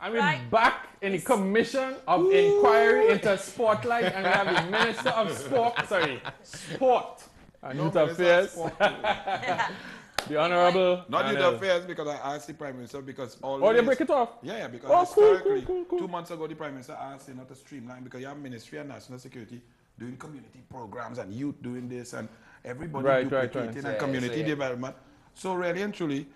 And we're back in the Commission of Inquiry into SportLight, and we have the Minister of Sport and Youth Affairs. The Honorable. Not Youth Affairs, because I asked the Prime Minister, because always... Oh, they break it off? Yeah, because historically, cool. 2 months ago, the Prime Minister asked him not to streamline, because you have Ministry of National Security doing community programs and youth doing this, and everybody duplicating and community development. So really and truly,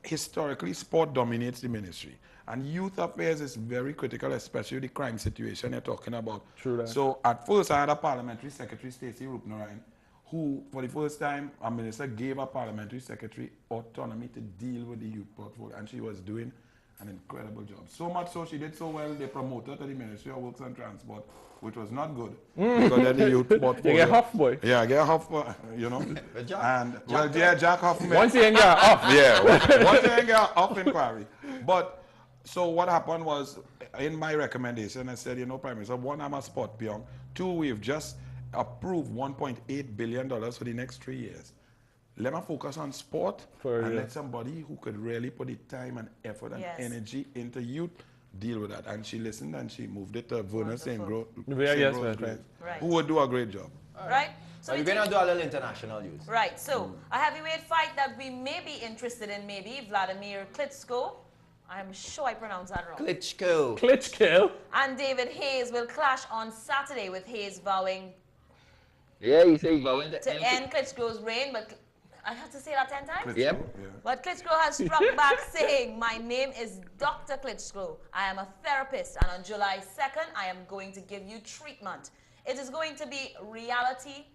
historically, sport dominates the ministry. And youth affairs is very critical, especially the crime situation you're talking about. True that. So at first, I had a parliamentary secretary, Stacey Rupnarayan, who, for the first time, a minister gave a parliamentary secretary autonomy to deal with the youth portfolio, and she was doing an incredible job. So much so, she did so well, they promoted her to the Ministry of Works and Transport, which was not good, because then the youth portfolio... You get Huff boy. Yeah, get Huff, you know. Jack Huff. Once you ain't got off. Yeah, once you ain't got off inquiry. But, so what happened was, in my recommendation, I said, you know, Prime Minister, one, I'm a sport peon. Two, we've just approved $1.8 billion for the next 3 years. Let me focus on sport and let somebody who could really put the time and effort and energy into youth deal with that. And she listened and she moved it to Vernon St. Rose, who would do a great job. Right. So we're going to do a little international use. Right. So a heavyweight fight that we may be interested in, maybe Vladimir Klitschko. I'm sure I pronounced that wrong. Klitschko. And David Hayes will clash on Saturday, with Hayes vowing... Yeah, you say vowing to end Klitschko's reign, but I have to say that 10 times? Yep. Yeah. But Klitschko has struck back saying, my name is Dr. Klitschko. I am a therapist, and on July 2nd, I am going to give you treatment. It is going to be reality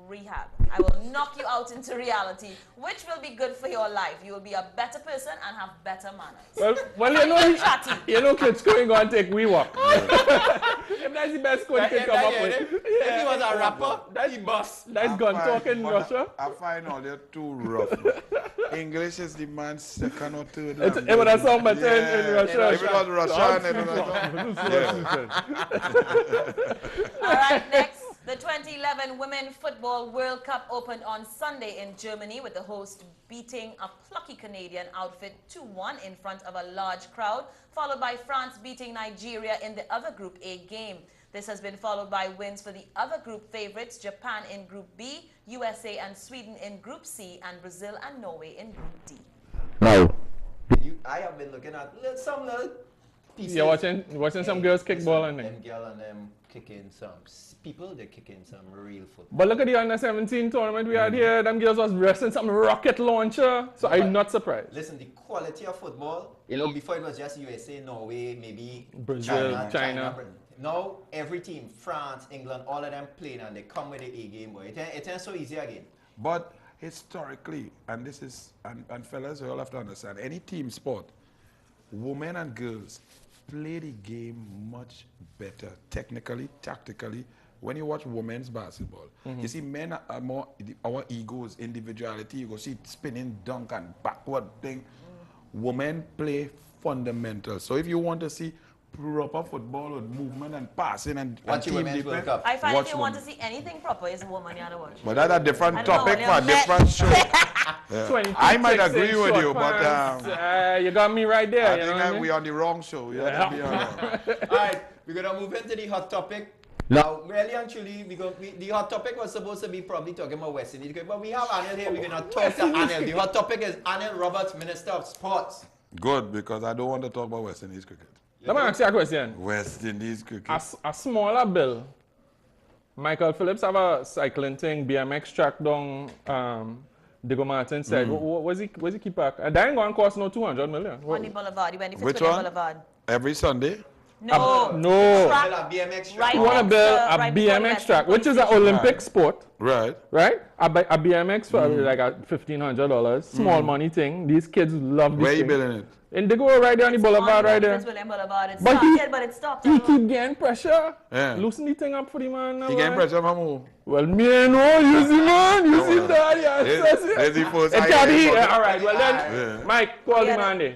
rehab. I will knock you out into reality, which will be good for your life. You will be a better person and have better manners. Well you know Klitschko ain't going to take we walk. If that's the best coach can come up with. If he was a rapper, that's boss. That's gun talk in Russia. I find all you're too rough. English is the man's second or third language. It would have sound better in Russia. If it was Russian, All right, next. The 2011 Women Football World Cup opened on Sunday in Germany, with the host beating a plucky Canadian outfit 2-1 in front of a large crowd, followed by France beating Nigeria in the other Group A game. This has been followed by wins for the other group favorites, Japan in Group B, USA and Sweden in Group C, and Brazil and Norway in Group D. Now, I have been looking at some little pieces. You're watching some girls kickball and them girl and them kicking some people, they're kicking some real football. But look at the under-17 tournament we had here. Them girls was wrestling some rocket launcher. So I'm not surprised. Listen, the quality of football, you know, before it was just USA, Norway, maybe Brazil, China. Now every team, France, England, all of them playing, and they come with the A game, boy. It ain't so easy again. But historically, and this is, and fellas, you all have to understand, any team sport, women and girls play the game much better, technically, tactically. When you watch women's basketball, you see men are more, our egos, individuality, you go see spinning dunk and backward thing. Women play fundamental. So if you want to see proper football with movement and passing and team defense, I find if you want to see anything proper, it's a woman you have to watch. But that's a different topic for a different show. Yeah. I might agree with you, but you got me right there. I think we're on the wrong show. All right, we're gonna move into the hot topic. Now, really and truly, the hot topic was supposed to be probably talking about West Indies, but we have Anil here. We're gonna talk to Anil. The hot topic is Anil Roberts, Minister of Sports. Good, because I don't want to talk about West Indies cricket. Let me ask you a question. West Indies cricket. A smaller bill. Michael Phillips have a cycling thing, BMX track down Diego Martin said. Where's he keep back? That ain't going to cost no 200 million. On the boulevard, he benefits Which with one? the boulevard. Every Sunday? No. No. A BMX track. You want to build a BMX track, which is an Olympic sport. Right. Right? A BMX for like $1,500. Small money thing. These kids love this Where you thing. building it? And they go right there on the boulevard right there. It But started, but it stopped. He keep getting pressure. Yeah. Loosen the thing up for the man. He getting pressure from who? Well, me and all, you see man. You see that? There's the first. It can't be. All right, well then, Mike, call the man there.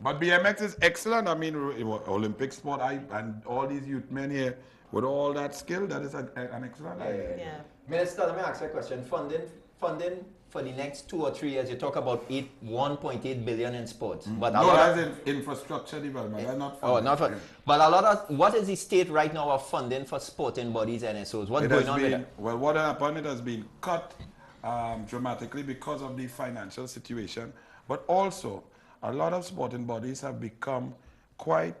But BMX is excellent. I mean, Olympic sport, and all these youth men here with all that skill, that is an excellent idea. Yeah. Minister, let me ask you a question. Funding funding for the next 2 or 3 years, you talk about 1.8 billion in sports. But no, that's in infrastructure development. That's not funding. Oh, not for. But a lot of what is the state right now of funding for sporting bodies and NSOs? What's going on with that? Well, what happened? It has been cut dramatically because of the financial situation. But also, a lot of sporting bodies have become quite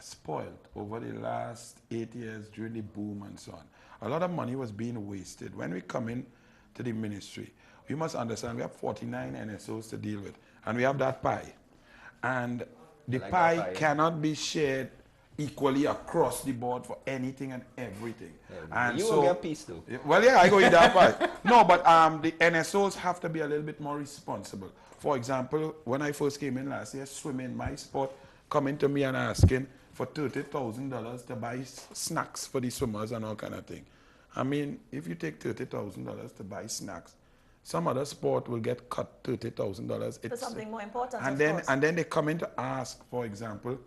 spoiled over the last 8 years during the boom and so on. A lot of money was being wasted. When we come in to the ministry, we must understand we have 49 NSOs to deal with, and we have that pie. And the pie cannot be shared equally across the board for anything and everything. Yeah, and you so, will get peace too. Well, yeah, I go eat that pie. No, but the NSOs have to be a little bit more responsible. For example, when I first came in last year, swimming, my sport, coming to me and asking for $30,000 to buy snacks for the swimmers and all kind of thing. I mean, if you take $30,000 to buy snacks, some other sport will get cut $30,000. For something more important, and then they come in to ask, for example,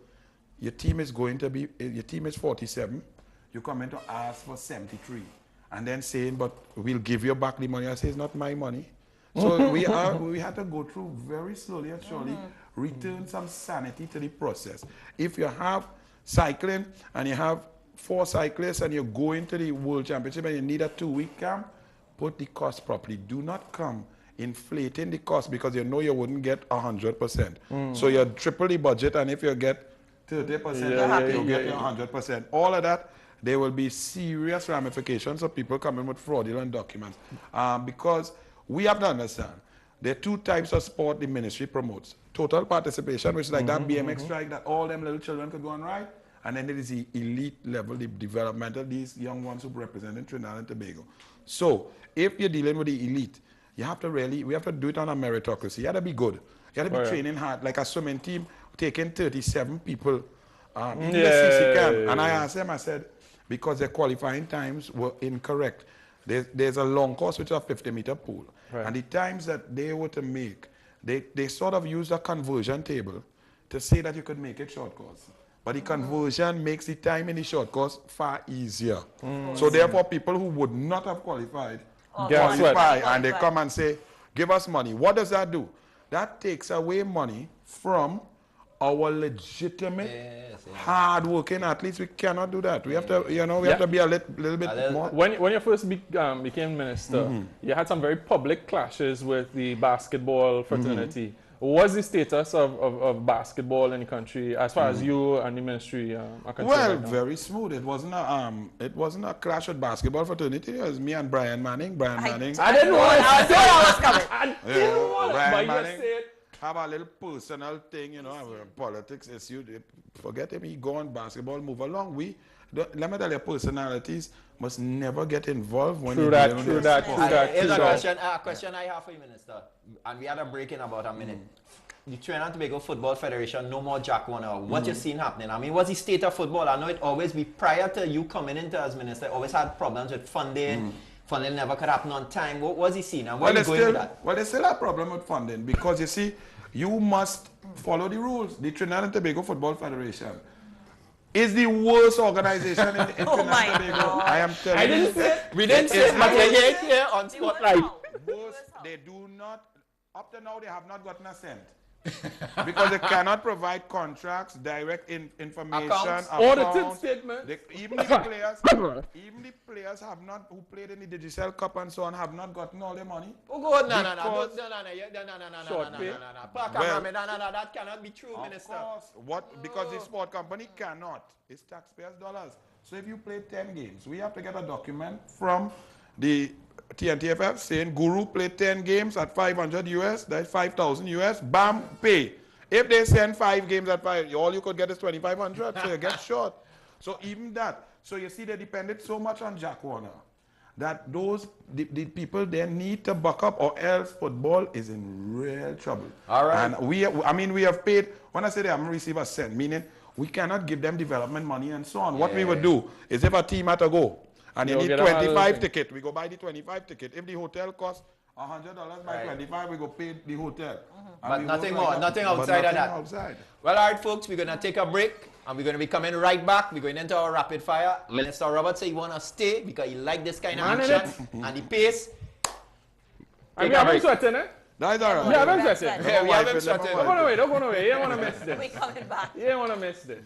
your team is 47, you come in to ask for 73, and then saying, but we'll give you back the money. I say, it's not my money. So we had to go through very slowly and surely, return some sanity to the process. If you have cycling and you have 4 cyclists and you're going to the World Championship and you need a 2-week camp, put the cost properly. Do not come inflating the cost because you know you wouldn't get 100%. So you triple the budget, and if you get 30%, you'll get 100%. All of that, there will be serious ramifications of people coming with fraudulent documents. Because we have to understand, there are 2 types of sport the ministry promotes. Total participation, which is like that BMX strike that all them little children could go and ride. And then there is the elite level, the developmental, these young ones who represent Trinidad and Tobago. So, if you're dealing with the elite, we have to do it on a meritocracy. You have to be good. You have to be training hard. Like a swimming team, taking 37 people in the CC camp. And I asked them, I said, because their qualifying times were incorrect. There's a long course, which is a 50-meter pool. Right. And the times that they were to make, they sort of used a conversion table to say that you could make it short course. But the conversion makes the time in the short course far easier. So therefore, people who would not have qualified qualify, and they come and say, give us money. What does that do? That takes away money from our legitimate, hard-working athletes. We cannot do that. We have to, we have to be a little bit more. When you first became minister, you had some very public clashes with the basketball fraternity. What's the status of basketball in the country as far as you and the ministry are concerned? Well, very smooth. It wasn't a clash with basketball fraternity. It was me and Brian Manning. I didn't want it. I thought I was coming. I didn't want it. Brian Manning have a little personal thing, politics issue. Forget him. He go on basketball, move along. Let me tell you, personalities must never get involved when True that. Here's a question I have for you, Minister. And we had a break in about a minute. The Trinidad and Tobago Football Federation, no more Jack Warner. What you seen happening? I mean, what's the state of football? I know it always be, prior to you coming into as minister, always had problems with funding. Funding never could happen on time. What was he seeing? And where are you going with that? Well, there's still a problem with funding because, you see, you must follow the rules. The Trinidad and Tobago Football Federation is the worst organization in Trinidad and Tobago. I am telling you. I didn't say it. We didn't say it, but you're here on SportLight. They do not, up to now, they have not gotten a cent. Because they cannot provide contracts, direct information, accounts, audited statement. Even the players have not, who played in the Digital Cup and so on, have not gotten all their money. Oh God, no, that cannot be true, Minister. Of course, because the sport company cannot. It's taxpayers' dollars. So if you play 10 games, we have to get a document from the TNTFF saying Guru played 10 games at 500 US, that's 5,000 US, bam, pay. If they send 5 games at 5, all you could get is 2,500, so you get short. So even that, so you see they depended so much on Jack Warner that the people there need to buck up, or else football is in real trouble. All right. And we have paid, when I say they haven't received a cent, meaning we cannot give them development money and so on. Yeah. What we would do is if a team had to go, and you need 25 ticket, we go buy the 25 ticket. If the hotel costs $100 by 25, we go pay the hotel. But nothing outside of that. Well, all right, folks, we're going to take a break, and we're going to be coming right back. We're going into our rapid fire. Minister Robert said he want to stay because he like this kind of action and the pace. And we have him sweating, eh? No, it's all right. We have him sweating. Yeah, we have him sweating. Don't go away, don't go away. You don't want to miss this. We're coming back. You don't want to miss this.